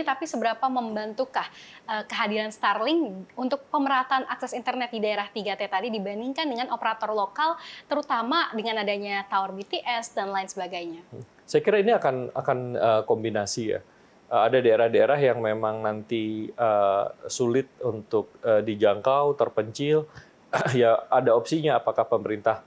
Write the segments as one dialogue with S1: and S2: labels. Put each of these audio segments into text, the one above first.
S1: Tapi seberapa membantukah kehadiran Starlink untuk pemerataan akses internet di daerah 3T tadi dibandingkan dengan operator lokal, terutama dengan adanya tower BTS dan lain sebagainya?
S2: Saya kira ini akan kombinasi ya. Ada daerah-daerah yang memang nanti sulit untuk dijangkau, terpencil. Ya ada opsinya apakah pemerintah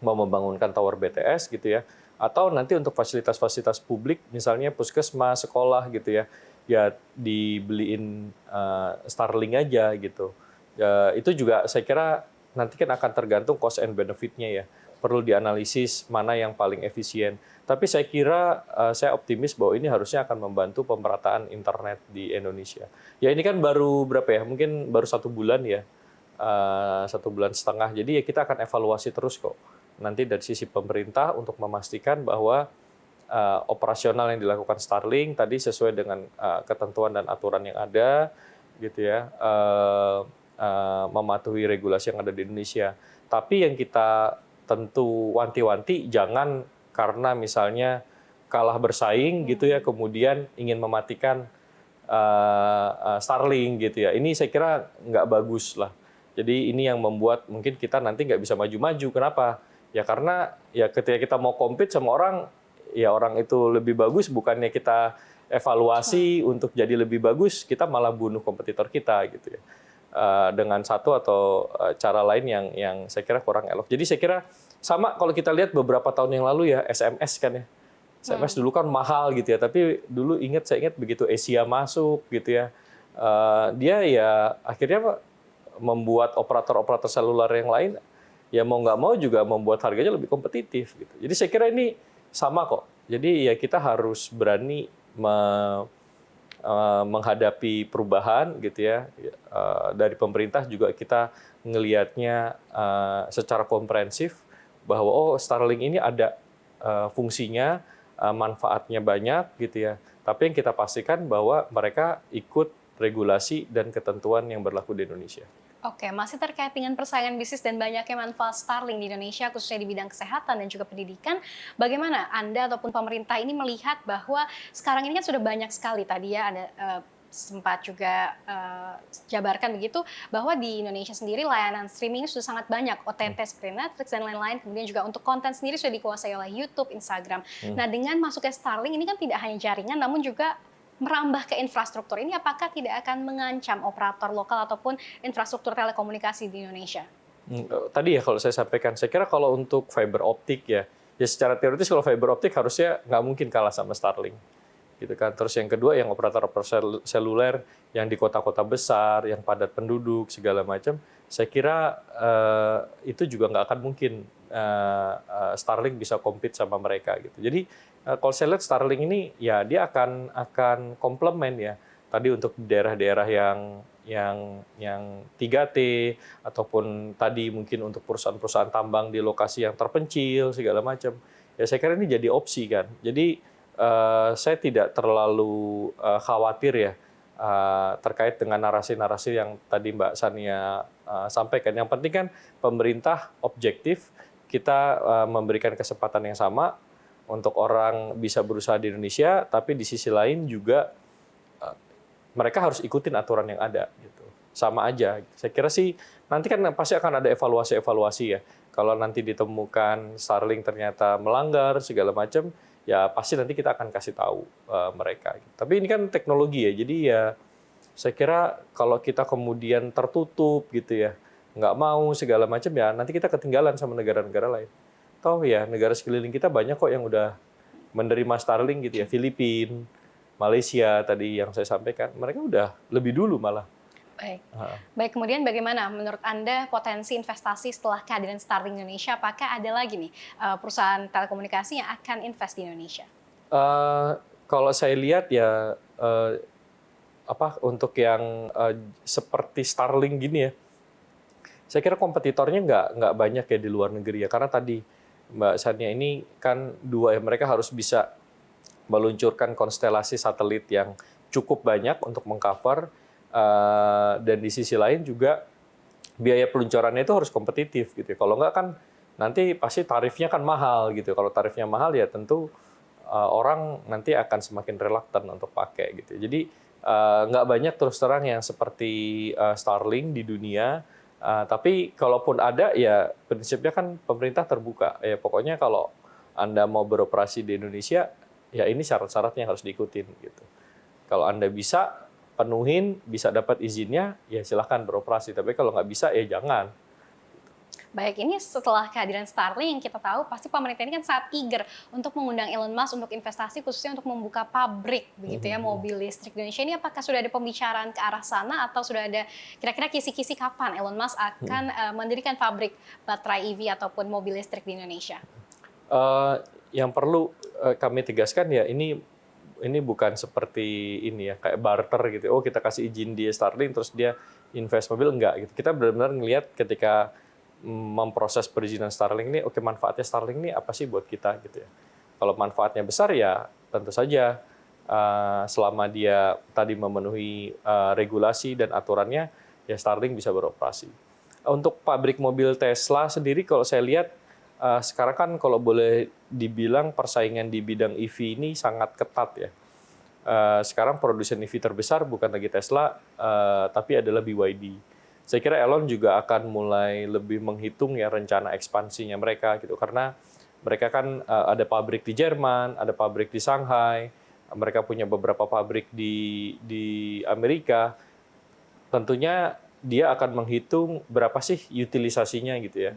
S2: mau membangunkan tower BTS gitu ya, atau nanti untuk fasilitas-fasilitas publik, misalnya puskesmas, sekolah gitu ya, ya dibeliin Starlink aja gitu. Ya, itu juga saya kira nanti kan akan tergantung cost and benefit-nya ya. Perlu dianalisis mana yang paling efisien. Tapi saya kira saya optimis bahwa ini harusnya akan membantu pemerataan internet di Indonesia. Ya ini kan baru berapa ya? Mungkin baru 1 bulan ya, 1 bulan setengah. Jadi ya kita akan evaluasi terus kok. Nanti dari sisi pemerintah untuk memastikan bahwa operasional yang dilakukan Starlink tadi sesuai dengan ketentuan dan aturan yang ada, gitu ya, mematuhi regulasi yang ada di Indonesia. Tapi yang kita tentu wanti-wanti jangan karena misalnya kalah bersaing gitu ya, kemudian ingin mematikan Starlink gitu ya. Ini saya kira nggak bagus lah. Jadi ini yang membuat mungkin kita nanti nggak bisa maju-maju. Kenapa? Ya karena ya ketika kita mau compete sama orang, ya orang itu lebih bagus, bukannya kita evaluasi untuk jadi lebih bagus, kita malah bunuh kompetitor kita gitu ya. Dengan satu atau cara lain yang saya kira kurang elok. Jadi saya kira sama kalau kita lihat beberapa tahun yang lalu ya, SMS kan ya. SMS dulu kan mahal gitu ya, tapi dulu saya ingat begitu Asia masuk gitu ya, dia ya akhirnya membuat operator-operator seluler yang lain ya mau nggak mau juga membuat harganya lebih kompetitif gitu. Jadi saya kira ini sama kok. Jadi ya kita harus berani menghadapi perubahan gitu ya. Dari pemerintah juga kita ngelihatnya secara komprehensif bahwa oh Starlink ini ada fungsinya, manfaatnya banyak gitu ya. Tapi yang kita pastikan bahwa mereka ikut regulasi dan ketentuan yang berlaku di Indonesia.
S1: Oke, masih terkait dengan persaingan bisnis dan banyaknya manfaat Starlink di Indonesia, khususnya di bidang kesehatan dan juga pendidikan, bagaimana Anda ataupun pemerintah ini melihat bahwa sekarang ini kan sudah banyak sekali tadi ya, ada sempat juga jabarkan begitu, bahwa di Indonesia sendiri layanan streaming sudah sangat banyak, OTT seperti Netflix dan lain-lain, kemudian juga untuk konten sendiri sudah dikuasai oleh YouTube, Instagram. Nah, dengan masuknya Starlink ini kan tidak hanya jaringan, namun juga merambah ke infrastruktur ini, apakah tidak akan mengancam operator lokal ataupun infrastruktur telekomunikasi di Indonesia?
S2: Tadi ya kalau saya sampaikan, saya kira kalau untuk fiber optik ya secara teoritis kalau fiber optik harusnya nggak mungkin kalah sama Starlink. Gitu kan. Terus yang kedua yang operator seluler yang di kota-kota besar, yang padat penduduk segala macam, saya kira itu juga nggak akan mungkin Starlink bisa compete sama mereka gitu. Jadi kalau saya lihat Starlink ini ya dia akan komplement ya. Tadi untuk daerah-daerah yang 3T ataupun tadi mungkin untuk perusahaan-perusahaan tambang di lokasi yang terpencil segala macam. Ya saya kira ini jadi opsi kan. Jadi saya tidak terlalu khawatir ya terkait dengan narasi-narasi yang tadi Mbak Sania sampaikan. Yang penting kan pemerintah objektif, kita memberikan kesempatan yang sama untuk orang bisa berusaha di Indonesia, tapi di sisi lain juga mereka harus ikutin aturan yang ada gitu. Sama aja. Saya kira sih nanti kan pasti akan ada evaluasi-evaluasi ya. Kalau nanti ditemukan Starlink ternyata melanggar segala macam, ya pasti nanti kita akan kasih tahu mereka. Tapi ini kan teknologi ya, jadi ya saya kira kalau kita kemudian tertutup gitu ya, nggak mau segala macam ya nanti kita ketinggalan sama negara-negara lain. Toh ya negara sekeliling kita banyak kok yang udah menerima Starlink gitu ya, Filipina, Malaysia tadi yang saya sampaikan, mereka udah lebih dulu malah.
S1: Baik. Baik, kemudian bagaimana menurut Anda potensi investasi setelah kehadiran Starlink Indonesia? Apakah ada lagi nih perusahaan telekomunikasi yang akan invest di Indonesia?
S2: Kalau saya lihat ya untuk yang seperti Starlink gini ya, saya kira kompetitornya nggak banyak ya di luar negeri ya, karena tadi Mbak Sania ini kan dua ya, mereka harus bisa meluncurkan konstelasi satelit yang cukup banyak untuk mengcover, dan di sisi lain juga biaya peluncurannya itu harus kompetitif gitu. Kalau nggak kan nanti pasti tarifnya kan mahal gitu. Kalau tarifnya mahal ya tentu orang nanti akan semakin reluctant untuk pakai gitu. Jadi nggak banyak terus terang yang seperti Starlink di dunia. Tapi kalaupun ada ya prinsipnya kan pemerintah terbuka. Ya pokoknya kalau Anda mau beroperasi di Indonesia ya ini syarat-syaratnya harus diikutin gitu. Kalau Anda bisa penuhin, bisa dapat izinnya ya silahkan beroperasi. Tapi kalau nggak bisa ya jangan.
S1: Baik, ini setelah kehadiran Starlink yang kita tahu pasti pemerintah ini kan sangat eager untuk mengundang Elon Musk untuk investasi khususnya untuk membuka pabrik begitu ya mobil listrik di Indonesia. Ini apakah sudah ada pembicaraan ke arah sana atau sudah ada kira-kira kisi-kisi kapan Elon Musk akan mendirikan pabrik baterai EV ataupun mobil listrik di Indonesia?
S2: Yang perlu kami tegaskan ya ini bukan seperti ini ya kayak barter gitu. Oh kita kasih izin dia Starlink terus dia invest mobil enggak gitu. Kita benar-benar ngelihat ketika memproses perizinan Starlink ini, oke manfaatnya Starlink ini apa sih buat kita gitu ya. Kalau manfaatnya besar ya tentu saja selama dia tadi memenuhi regulasi dan aturannya ya Starlink bisa beroperasi. Untuk pabrik mobil Tesla sendiri kalau saya lihat sekarang kan kalau boleh dibilang persaingan di bidang EV ini sangat ketat ya. Sekarang produsen EV terbesar bukan lagi Tesla tapi adalah BYD. Saya kira Elon juga akan mulai lebih menghitung ya rencana ekspansinya mereka gitu karena mereka kan ada pabrik di Jerman, ada pabrik di Shanghai, mereka punya beberapa pabrik di Amerika. Tentunya dia akan menghitung berapa sih utilisasinya gitu ya.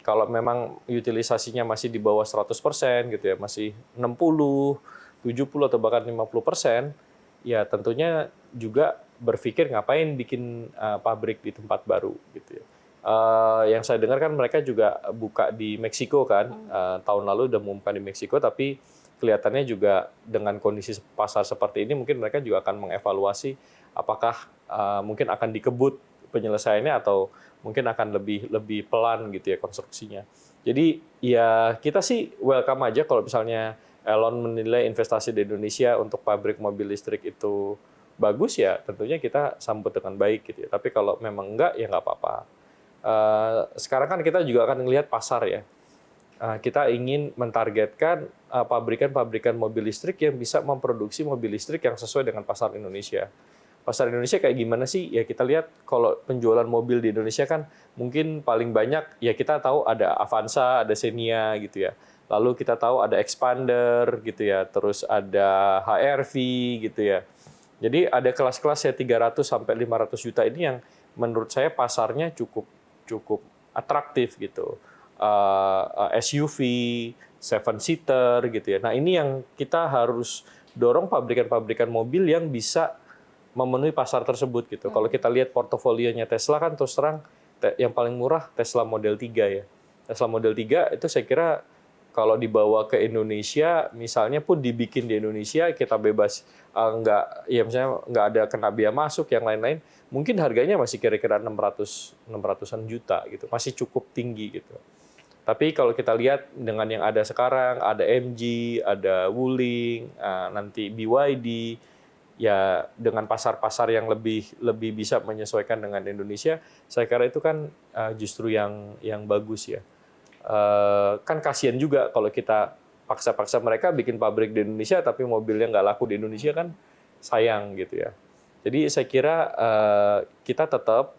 S2: Kalau memang utilisasinya masih di bawah 100% gitu ya, masih 60, 70 atau bahkan 50%, ya tentunya juga berpikir ngapain bikin pabrik di tempat baru gitu ya. Yang saya dengar kan mereka juga buka di Meksiko kan, tahun lalu udah mengumumkan di Meksiko, tapi kelihatannya juga dengan kondisi pasar seperti ini mungkin mereka juga akan mengevaluasi apakah mungkin akan dikebut penyelesaiannya atau mungkin akan lebih pelan gitu ya konstruksinya. Jadi ya kita sih welcome aja kalau misalnya Elon menilai investasi di Indonesia untuk pabrik mobil listrik itu bagus ya tentunya kita sambut dengan baik gitu ya. Tapi kalau memang enggak ya nggak apa-apa. Sekarang kan kita juga akan melihat pasar ya. Kita ingin mentargetkan pabrikan-pabrikan mobil listrik yang bisa memproduksi mobil listrik yang sesuai dengan pasar Indonesia. Pasar Indonesia kayak gimana sih? Ya kita lihat kalau penjualan mobil di Indonesia kan mungkin paling banyak ya kita tahu ada Avanza, ada Xenia gitu ya. Lalu kita tahu ada Expander gitu ya, terus ada HR-V gitu ya. Jadi ada kelas-kelas ya 300 sampai 500 juta ini yang menurut saya pasarnya cukup atraktif gitu. SUV, seven seater gitu ya. Nah, ini yang kita harus dorong pabrikan-pabrikan mobil yang bisa memenuhi pasar tersebut gitu. Kalau kita lihat portofolionya Tesla kan terus terang yang paling murah Tesla Model 3 ya. Tesla Model 3 itu saya kira kalau dibawa ke Indonesia, misalnya pun dibikin di Indonesia, kita bebas misalnya nggak ada kena bea masuk, yang lain-lain, mungkin harganya masih kira-kira 600-an juta gitu, masih cukup tinggi gitu. Tapi kalau kita lihat dengan yang ada sekarang, ada MG, ada Wuling, nanti BYD, ya dengan pasar-pasar yang lebih bisa menyesuaikan dengan Indonesia, saya kira itu kan justru yang bagus ya. Kan kasihan juga kalau kita paksa-paksa mereka bikin pabrik di Indonesia tapi mobilnya nggak laku di Indonesia kan sayang gitu ya. Jadi saya kira kita tetap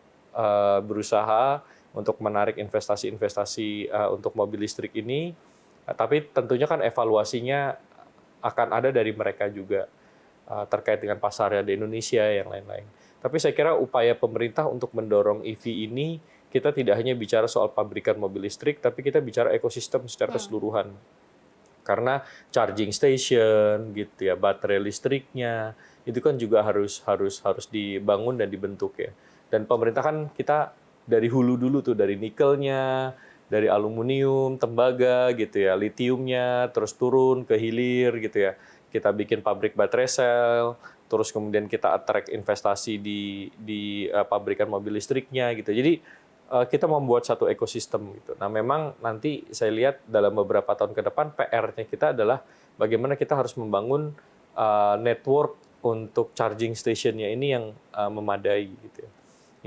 S2: berusaha untuk menarik investasi-investasi untuk mobil listrik ini, tapi tentunya kan evaluasinya akan ada dari mereka juga terkait dengan pasarnya di Indonesia yang lain-lain. Tapi saya kira upaya pemerintah untuk mendorong EV ini kita tidak hanya bicara soal pabrikan mobil listrik, tapi kita bicara ekosistem secara keseluruhan. Karena charging station, gitu ya, baterai listriknya, itu kan juga harus dibangun dan dibentuk ya. Dan pemerintah kan kita dari hulu dulu tuh, dari nikelnya, dari aluminium, tembaga, gitu ya, litiumnya, terus turun ke hilir, gitu ya. Kita bikin pabrik baterai sel, terus kemudian kita attract investasi di pabrikan mobil listriknya, gitu. Jadi kita membuat satu ekosistem gitu. Nah, memang nanti saya lihat dalam beberapa tahun ke depan PR-nya kita adalah bagaimana kita harus membangun network untuk charging station-nya ini yang memadai gitu ya.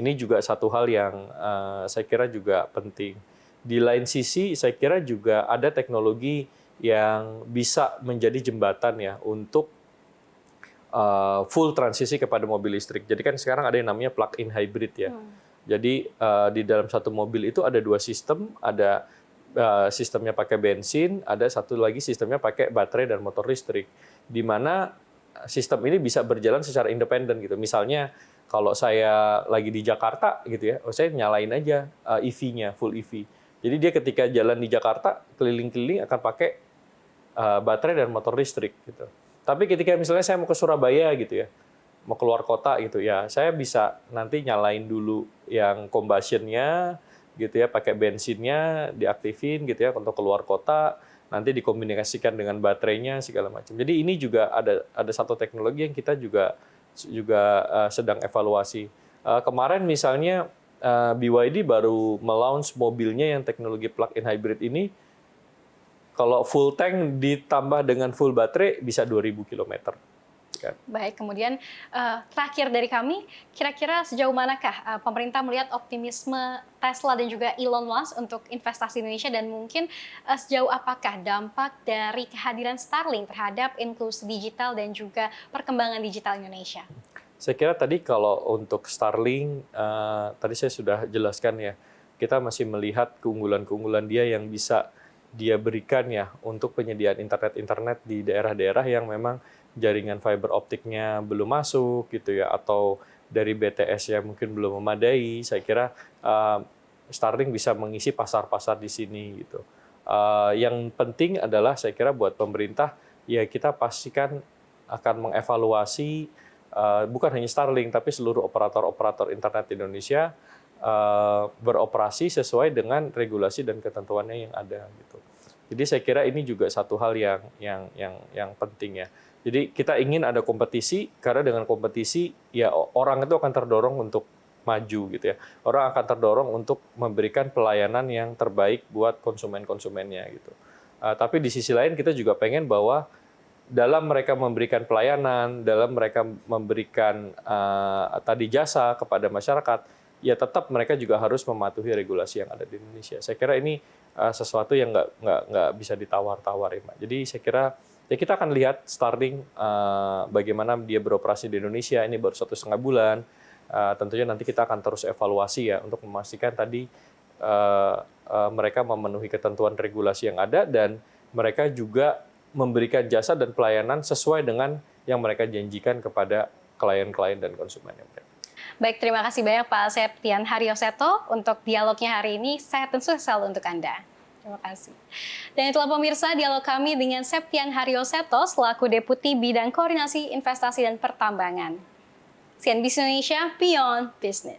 S2: Ini juga satu hal yang saya kira juga penting. Di lain sisi saya kira juga ada teknologi yang bisa menjadi jembatan ya untuk full transisi kepada mobil listrik. Jadi kan sekarang ada yang namanya plug-in hybrid ya. Jadi di dalam satu mobil itu ada dua sistem, ada sistemnya pakai bensin, ada satu lagi sistemnya pakai baterai dan motor listrik. Di mana sistem ini bisa berjalan secara independen gitu. Misalnya kalau saya lagi di Jakarta gitu ya, saya nyalain aja EV-nya, full EV. Jadi dia ketika jalan di Jakarta keliling-keliling akan pakai baterai dan motor listrik gitu. Tapi ketika misalnya saya mau ke Surabaya gitu ya, mau keluar kota gitu ya, saya bisa nanti nyalain dulu yang combustion-nya gitu ya, pakai bensinnya diaktifin gitu ya untuk keluar kota, nanti dikomunikasikan dengan baterainya segala macam. Jadi ini juga ada satu teknologi yang kita juga sedang evaluasi. Kemarin misalnya BYD baru melaunch mobilnya yang teknologi plug-in hybrid ini. Kalau full tank ditambah dengan full baterai bisa 2000 km.
S1: Baik, kemudian terakhir dari kami, kira-kira sejauh manakah pemerintah melihat optimisme Tesla dan juga Elon Musk untuk investasi Indonesia, dan mungkin sejauh apakah dampak dari kehadiran Starlink terhadap inklusi digital dan juga perkembangan digital Indonesia?
S2: Saya kira tadi kalau untuk Starlink, tadi saya sudah jelaskan ya, kita masih melihat keunggulan-keunggulan dia yang bisa dia berikan ya untuk penyediaan internet di daerah-daerah yang memang jaringan fiber optiknya belum masuk gitu ya, atau dari BTS yang mungkin belum memadai. Saya kira Starlink bisa mengisi pasar-pasar di sini gitu. Yang penting adalah saya kira buat pemerintah ya, kita pastikan akan mengevaluasi bukan hanya Starlink tapi seluruh operator-operator internet di Indonesia beroperasi sesuai dengan regulasi dan ketentuannya yang ada gitu. Jadi saya kira ini juga satu hal yang penting ya. Jadi kita ingin ada kompetisi, karena dengan kompetisi ya orang itu akan terdorong untuk maju gitu ya. Orang akan terdorong untuk memberikan pelayanan yang terbaik buat konsumen-konsumennya gitu. Tapi di sisi lain kita juga pengen bahwa dalam mereka memberikan pelayanan, dalam mereka memberikan tadi jasa kepada masyarakat, ya tetap mereka juga harus mematuhi regulasi yang ada di Indonesia. Saya kira ini sesuatu yang nggak bisa ditawar-tawar ya, Mbak. Jadi saya kira ya kita akan lihat Starlink bagaimana dia beroperasi di Indonesia. Ini baru 1,5 bulan. Tentunya nanti kita akan terus evaluasi ya untuk memastikan tadi mereka memenuhi ketentuan regulasi yang ada dan mereka juga memberikan jasa dan pelayanan sesuai dengan yang mereka janjikan kepada klien-klien dan konsumennya.
S1: Baik, terima kasih banyak Pak Septian Haryoseto untuk dialognya hari ini. Saya tentu selalu untuk Anda. Terima kasih. Dan itulah pemirsa dialog kami dengan Septian Haryoseto selaku Deputi Bidang Koordinasi Investasi dan Pertambangan. CNBC Indonesia Beyond Business.